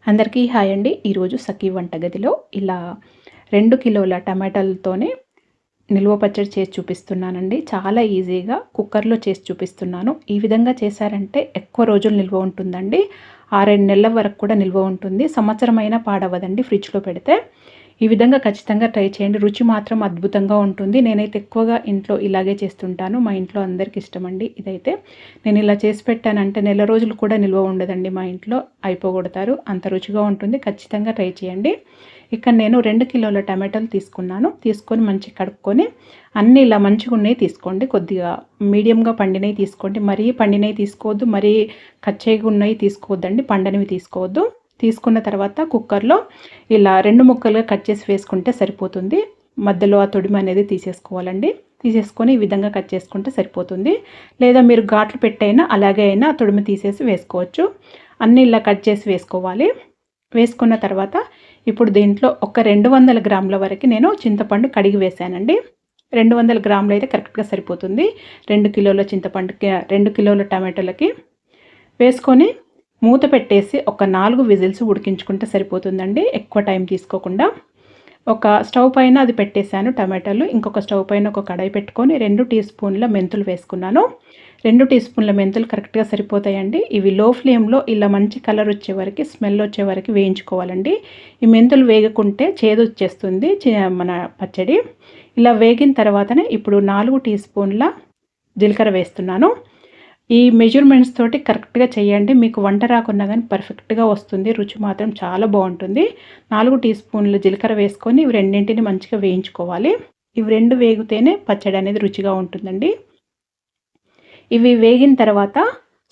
అందరికీ హాయ్ అండి. ఈరోజు సఖీ వంటగదిలో ఇలా 2 కిలోల టమాటాలతోనే నిల్వ పచ్చడి చేసి చూపిస్తున్నానండి. చాలా ఈజీగా కుక్కర్‌లో చేసి చూపిస్తున్నాను. ఈ విధంగా చేశారంటే ఎక్కువ రోజులు నిల్వ ఉంటుందండి. 6, 7 నెలల వరకు కూడా నిల్వ ఉంటుంది. సంవత్సరమైనా పాడవ్వదండి ఫ్రిడ్జ్‌లో పెడితే. ఈ విధంగా ఖచ్చితంగా ట్రై చేయండి. రుచి మాత్రం అద్భుతంగా ఉంటుంది. నేనైతే ఎక్కువగా ఇంట్లో ఇలాగే చేస్తుంటాను. మా ఇంట్లో అందరికి ఇష్టమండి ఇదైతే. నేను ఇలా చేసి పెట్టానంటే నెల రోజులు కూడా నిల్వ ఉండదండి మా ఇంట్లో. అయిపోగొడతారు. అంత రుచిగా ఉంటుంది. ఖచ్చితంగా ట్రై చేయండి. ఇక్కడ నేను 2 కిలోల టమాటాలు తీసుకున్నాను. తీసుకొని మంచిగా కడుక్కొని అన్నీ ఇలా మంచిగున్నయి తీసుకోండి. కొద్దిగా మీడియంగా పండినయి తీసుకోండి. మరీ పండినయి తీసుకోవద్దు. మరీ కచ్చేగా ఉన్నయి తీసుకోవద్దండి. పండనివి తీసుకోవద్దు. తీసుకున్న తర్వాత కుక్కర్‌లో ఇలా 2 ముక్కలుగా కట్ చేసి వేసుకుంటే సరిపోతుంది. మధ్యలో ఆ తొడిమ అనేది తీసేసుకోవాలండి. తీసేసుకొని ఈ విధంగా కట్ చేసుకుంటే సరిపోతుంది. లేదా మీరు ఘాట్లు పెట్టైనా అలాగే అయినా తొడిమ తీసేసి వేసుకోవచ్చు. అన్నీ ఇలా కట్ చేసి వేసుకోవాలి. వేసుకున్న తర్వాత ఇప్పుడు దీంట్లో ఒక 200 గ్రాముల వరకు నేను చింతపండు కడిగి వేసానండి. 200 గ్రాములు అయితే కరెక్ట్‌గా సరిపోతుంది. 2 కిలోల చింతపండుకి 2 కిలోల టమాటోలకి వేసుకొని మూత పెట్టేసి ఒక 4 విజిల్స్ ఉడికించుకుంటే సరిపోతుందండి. ఎక్కువ టైం తీసుకోకుండా. ఒక స్టవ్ పైన అది పెట్టేశాను టమాటాలు. ఇంకొక స్టవ్ పైన ఒక కడాయి పెట్టుకొని 2 టీ స్పూన్ల మెంతులు వేసుకున్నాను. 2 టీ స్పూన్ల మెంతులు కరెక్ట్‌గా సరిపోతాయండి. ఇవి లో ఫ్లేమ్‌లో ఇలా మంచి కలర్ వచ్చే వరకు, స్మెల్ వచ్చే వరకు వేయించుకోవాలండి. ఈ మెంతులు వేగకుంటే చేదొచ్చేస్తుంది మన పచ్చడి. ఇలా వేగిన తర్వాతనే ఇప్పుడు 4 టీ స్పూన్ల జీలకర్ర వేస్తున్నాను. ఈ మెజర్మెంట్స్ తోటి కరెక్ట్‌గా చేయండి. మీకు వంట రాకున్నా గానీ పర్ఫెక్ట్‌గా వస్తుంది. రుచి మాత్రం చాలా బావుంటుంది. 4 టీ స్పూన్ల జీలకర్ర వేసుకొని ఇవి రెండింటిని మంచిగా వేయించుకోవాలి. ఇవి 2 వేగితేనే పచ్చడి అనేది రుచిగా ఉంటుందండి. ఇవి వేగిన తర్వాత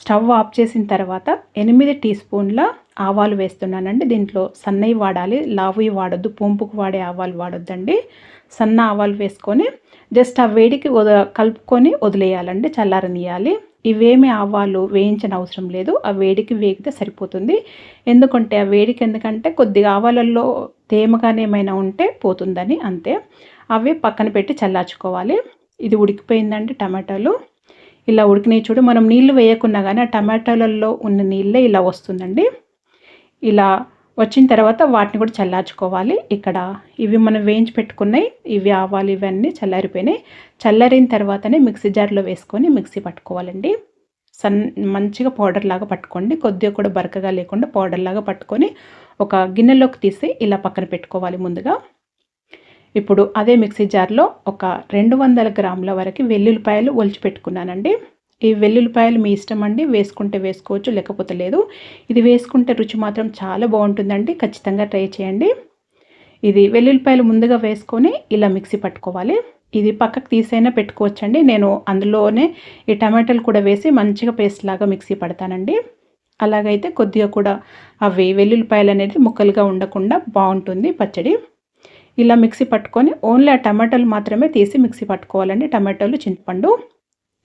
స్టవ్ ఆఫ్ చేసిన తర్వాత 8 టీ స్పూన్ల ఆవాలు వేస్తున్నానండి. దీంట్లో సన్నయి వాడాలి. లావుయి వాడొద్దు. పోంపుకు వాడే ఆవాలు వాడొద్దండి. సన్న ఆవాలు వేసుకొని జస్ట్ ఆ వేడికి కలుపుకొని వదిలేయాలండి. చల్లారనియాలి. ఇవేమి ఆవాలు వేయించని అవసరం లేదు. ఆ వేడికి వేగితే సరిపోతుంది. ఎందుకంటే ఆ వేడికి ఎందుకంటే కొద్దిగా ఆవాలలో తేమగానే ఏమైనా ఉంటే పోతుందని అంతే. అవి పక్కన పెట్టి చల్లార్చుకోవాలి. ఇది ఉడికిపోయిందండి టమాటాలు. ఇలా ఉడికినాయి చూడు. మనం నీళ్లు వేయకున్నా కానీ ఆ టమాటాలలో ఉన్న నీళ్ళే ఇలా వస్తుందండి. ఇలా వచ్చిన తర్వాత వాటిని కూడా చల్లార్చుకోవాలి. ఇక్కడ ఇవి మనం వేయించి పెట్టుకున్నాయి. ఇవి ఆవాలు ఇవన్నీ చల్లారిపోయినాయి. చల్లారిన తర్వాతనే మిక్సీ జార్లో వేసుకొని మిక్సీ పట్టుకోవాలండి. మంచిగా పౌడర్ లాగా పట్టుకోండి. కొద్దిగా కూడా బరకగా లేకుండా పౌడర్ లాగా పట్టుకొని ఒక గిన్నెలోకి తీసి ఇలా పక్కన పెట్టుకోవాలి ముందుగా. ఇప్పుడు అదే మిక్సీ జార్లో ఒక 200 గ్రాముల వరకు వెల్లుల్లిపాయలు ఒలిచి పెట్టుకున్నానండి. ఈ వెల్లుల్లిపాయలు మీ ఇష్టం అండి. వేసుకుంటే వేసుకోవచ్చు, లేకపోతే లేదు. ఇది వేసుకుంటే రుచి మాత్రం చాలా బాగుంటుందండి. ఖచ్చితంగా ట్రై చేయండి. ఇది వెల్లుల్లిపాయలు ముందుగా వేసుకొని ఇలా మిక్సీ పట్టుకోవాలి. ఇది పక్కకు తీసైనా పెట్టుకోవచ్చండి. నేను అందులోనే ఈ టమాటాలు కూడా వేసి మంచిగా పేస్ట్ లాగా మిక్సీ పడతానండి. అలాగైతే కొద్దిగా కూడా అవి వెల్లుల్లిపాయలు అనేది ముక్కలుగా ఉండకుండా బాగుంటుంది పచ్చడి. ఇలా మిక్సీ పట్టుకొని ఓన్లీ ఆ టమాటాలు మాత్రమే తీసి మిక్సీ పట్టుకోవాలండి. టమాటాలు, చింతపండు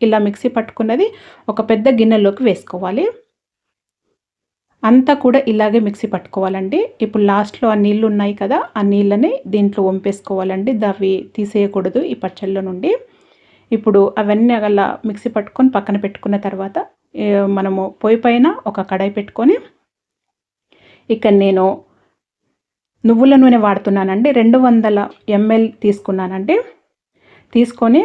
ఇలా మిక్సీ పట్టుకున్నది ఒక పెద్ద గిన్నెలోకి వేసుకోవాలి. అంతా కూడా ఇలాగే మిక్సీ పట్టుకోవాలండి. ఇప్పుడు లాస్ట్‌లో ఆ నీళ్ళు ఉన్నాయి కదా, ఆ నీళ్ళని దీంట్లో వంపేసుకోవాలండి. అవి తీసేయకూడదు ఈ పచ్చళ్ళలో నుండి. ఇప్పుడు అవన్నీ అలా మిక్సీ పట్టుకొని పక్కన పెట్టుకున్న తర్వాత మనము పొయ్యి పైన ఒక కడాయి పెట్టుకొని ఇక్కడ నేను నువ్వుల నూనె వాడుతున్నానండి. 200 ml తీసుకున్నానండి. తీసుకొని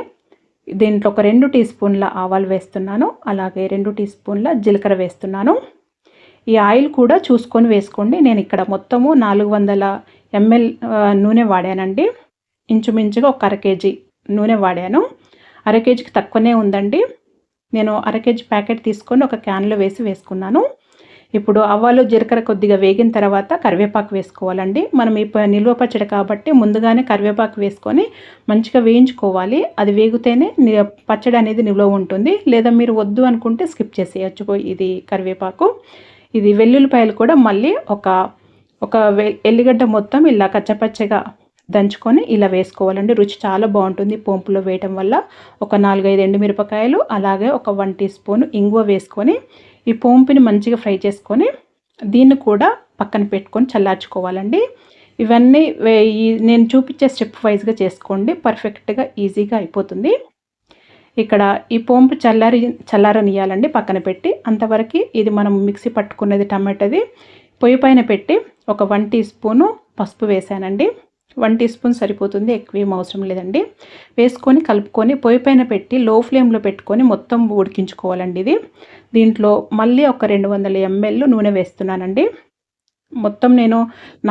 దీంట్లో ఒక 2 టీ స్పూన్ల ఆవాలు వేస్తున్నాను. అలాగే 2 టీ స్పూన్ల జీలకర్ర వేస్తున్నాను. ఈ ఆయిల్ కూడా చూసుకొని వేసుకోండి. నేను ఇక్కడ మొత్తము 400 ml నూనె వాడానండి. ఇంచుమించుగా ఒక అర కేజీ నూనె వాడాను. అర కేజీకి తక్కువనే ఉందండి. నేను అర కేజీ ప్యాకెట్ తీసుకొని ఒక క్యాన్లో వేసుకున్నాను. ఇప్పుడు ఆవాలు, జీలకర్ర కొద్దిగా వేగిన తర్వాత కరివేపాకు వేసుకోవాలండి. మనం ఈ నిల్వ పచ్చడి కాబట్టి ముందుగానే కరివేపాకు వేసుకొని మంచిగా వేయించుకోవాలి. అది వేగితేనే పచ్చడి అనేది నిల్వ ఉంటుంది. లేదా మీరు వద్దు అనుకుంటే స్కిప్ చేసేయచ్చు ఇది కరివేపాకు. ఇది వెల్లుల్లిపాయలు కూడా మళ్ళీ ఒక ఎల్లిగడ్డ మొత్తం ఇలా కచ్చపచ్చగా దంచుకొని ఇలా వేసుకోవాలండి. రుచి చాలా బాగుంటుంది పోంపులో వేయటం వల్ల. ఒక 4, 5 ఎండుమిరపకాయలు అలాగే ఒక 1 టీ స్పూన్ ఇంగువ వేసుకొని ఈ పోంపుని మంచిగా ఫ్రై చేసుకొని దీన్ని కూడా పక్కన పెట్టుకొని చల్లార్చుకోవాలండి. ఇవన్నీ నేను చూపించే స్టెప్ వైజ్గా చేసుకోండి. పర్ఫెక్ట్గా ఈజీగా అయిపోతుంది. ఇక్కడ ఈ పోంపు చల్లారనియాలండి పక్కన పెట్టి. అంతవరకు ఇది మనం మిక్సీ పట్టుకున్నది టమాటాది పొయ్యి పైన పెట్టి ఒక 1 టీ స్పూను పసుపు వేసానండి. 1 టీ స్పూన్ సరిపోతుంది, ఎక్కువేం అవసరం లేదండి. వేసుకొని కలుపుకొని పొయ్యి పైన పెట్టి లో ఫ్లేమ్లో పెట్టుకొని మొత్తం ఉడికించుకోవాలండి ఇది. దీంట్లో మళ్ళీ ఒక 200 ml నూనె వేస్తున్నానండి. మొత్తం నేను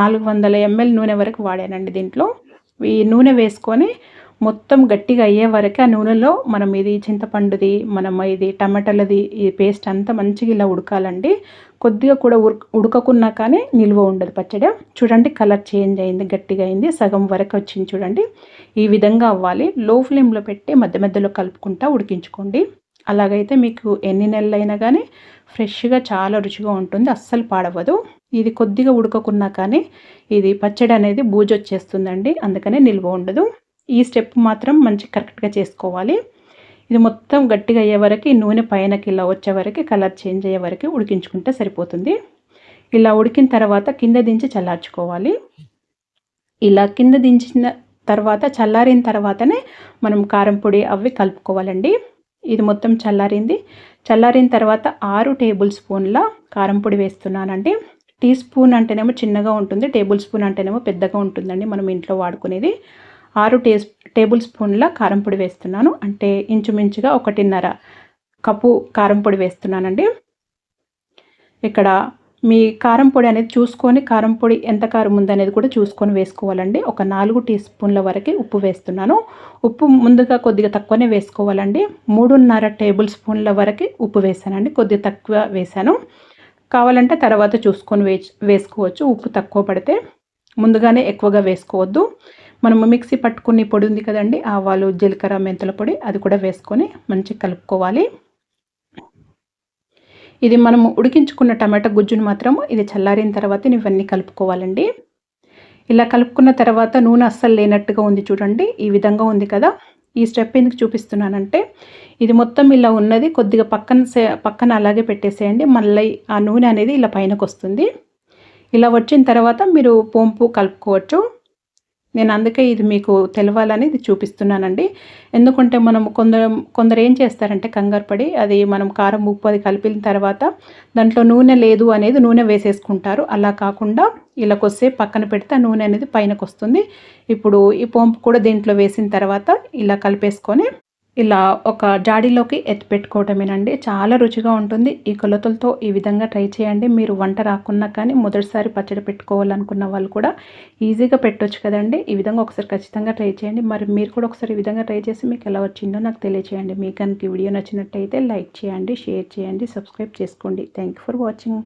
400 ml నూనె వరకు వాడానండి దీంట్లో. ఈ నూనె వేసుకొని మొత్తం గట్టిగా అయ్యే వరకు ఆ నూనెలో మనం ఇది చింతపండుది, మనం ఇది టమాటాలది ఈ పేస్ట్ అంతా మంచిగా ఇలా ఉడకాలండి. కొద్దిగా కూడా ఉడకకున్నా కానీ నిల్వ ఉండదు పచ్చడి. చూడండి కలర్ చేంజ్ అయింది, గట్టిగా అయింది, సగం వరకు వచ్చింది చూడండి. ఈ విధంగా అవ్వాలి. లో ఫ్లేమ్లో పెట్టి మధ్య మధ్యలో కలుపుకుంటా ఉడికించుకోండి. అలాగైతే మీకు ఎన్ని నెలలైనా కానీ ఫ్రెష్గా చాలా రుచిగా ఉంటుంది, అస్సలు పాడవదు. ఇది కొద్దిగా ఉడకకున్నా కానీ ఇది పచ్చడి అనేది బూజొచ్చేస్తుందండి, అందుకనే నిల్వ ఉండదు. ఈ స్టెప్ మాత్రం మంచి కరెక్ట్గా చేసుకోవాలి. ఇది మొత్తం గట్టిగా అయ్యే వరకు ఈ నూనె పైనకి ఇలా వచ్చే వరకు కలర్ చేంజ్ అయ్యే వరకు ఉడికించుకుంటే సరిపోతుంది. ఇలా ఉడికిన తర్వాత కింద దించి చల్లార్చుకోవాలి. ఇలా కింద దించిన తర్వాత చల్లారిన తర్వాతనే మనం కారం పొడి అవి కలుపుకోవాలండి. ఇది మొత్తం చల్లారింది. చల్లారిన తర్వాత 6 టేబుల్ స్పూన్ల కారం పొడి వేస్తున్నానండి. టీ స్పూన్ అంటేనేమో చిన్నగా ఉంటుంది, టేబుల్ స్పూన్ అంటేనేమో పెద్దగా ఉంటుందండి మనం ఇంట్లో వాడుకునేది. 6 టేబుల్ స్పూన్ల కారం పొడి వేస్తున్నాను. అంటే ఇంచుమించుగా 1.5 కప్పు కారం పొడి వేస్తున్నానండి. ఇక్కడ మీ కారం పొడి అనేది చూసుకొని, కారం పొడి ఎంత కారం ఉందనేది కూడా చూసుకొని వేసుకోవాలండి. ఒక 4 టీ స్పూన్ల వరకు ఉప్పు వేస్తున్నాను. ఉప్పు ముందుగా కొద్దిగా తక్కువనే వేసుకోవాలండి. 3.5 టేబుల్ స్పూన్ల వరకు ఉప్పు వేసానండి, కొద్దిగా తక్కువ వేసాను. కావాలంటే తర్వాత చూసుకొని వేసుకోవచ్చు. ఉప్పు తక్కువ పడితే ముందుగానే ఎక్కువగా వేసుకోవద్దు. మనము మిక్సీ పట్టుకుని పొడి ఉంది కదండి, ఆవాలు, జీలకర్ర, మెంతుల పొడి, అది కూడా వేసుకొని మంచిగా కలుపుకోవాలి. ఇది మనము ఉడికించుకున్న టమాటా గుజ్జును మాత్రం ఇది చల్లారిన తర్వాత ఇవన్నీ కలుపుకోవాలండి. ఇలా కలుపుకున్న తర్వాత నూనె అస్సలు లేనట్టుగా ఉంది చూడండి, ఈ విధంగా ఉంది కదా. ఈ స్టెప్ ఎందుకు చూపిస్తున్నానంటే ఇది మొత్తం ఇలా ఉన్నది కొద్దిగా పక్కన అలాగే పెట్టేసేయండి. మళ్ళీ ఆ నూనె అనేది ఇలా పైనకు వస్తుంది. ఇలా వచ్చిన తర్వాత మీరు పోంపు కలుపుకోవచ్చు. నేను అందుకే ఇది మీకు తెలవాలని ఇది చూపిస్తున్నానండి. ఎందుకంటే మనం కొందరు ఏం చేస్తారంటే కంగారు పడి అది మనం కారం, ఉప్పు అది కలిపిన తర్వాత దాంట్లో నూనె లేదు అనేది నూనె వేసేసుకుంటారు. అలా కాకుండా ఇలా కొద్దిసేపు పక్కన పెడితే ఆ నూనె అనేది పైనకు వస్తుంది. ఇప్పుడు ఈ పోంపు కూడా దీంట్లో వేసిన తర్వాత ఇలా కలిపేసుకొని ఇలా ఒక జాడీలోకి ఎత్తి పెట్టుకోవటమేనండి. చాలా రుచిగా ఉంటుంది. ఈ కొలతలతో ఈ విధంగా ట్రై చేయండి. మీరు వంట రాకున్నా కానీ మొదటిసారి పచ్చడి పెట్టుకోవాలనుకున్న వాళ్ళు కూడా ఈజీగా పెట్టొచ్చు కదండి. ఈ విధంగా ఒకసారి ఖచ్చితంగా ట్రై చేయండి. మరి మీరు కూడా ఒకసారి ఈ విధంగా ట్రై చేసి మీకు ఎలా వచ్చిందో నాకు తెలియచేయండి. మీకు కనుక ఈ వీడియో నచ్చినట్టయితే లైక్ చేయండి, షేర్ చేయండి, సబ్స్క్రైబ్ చేసుకోండి. Thank you for watching.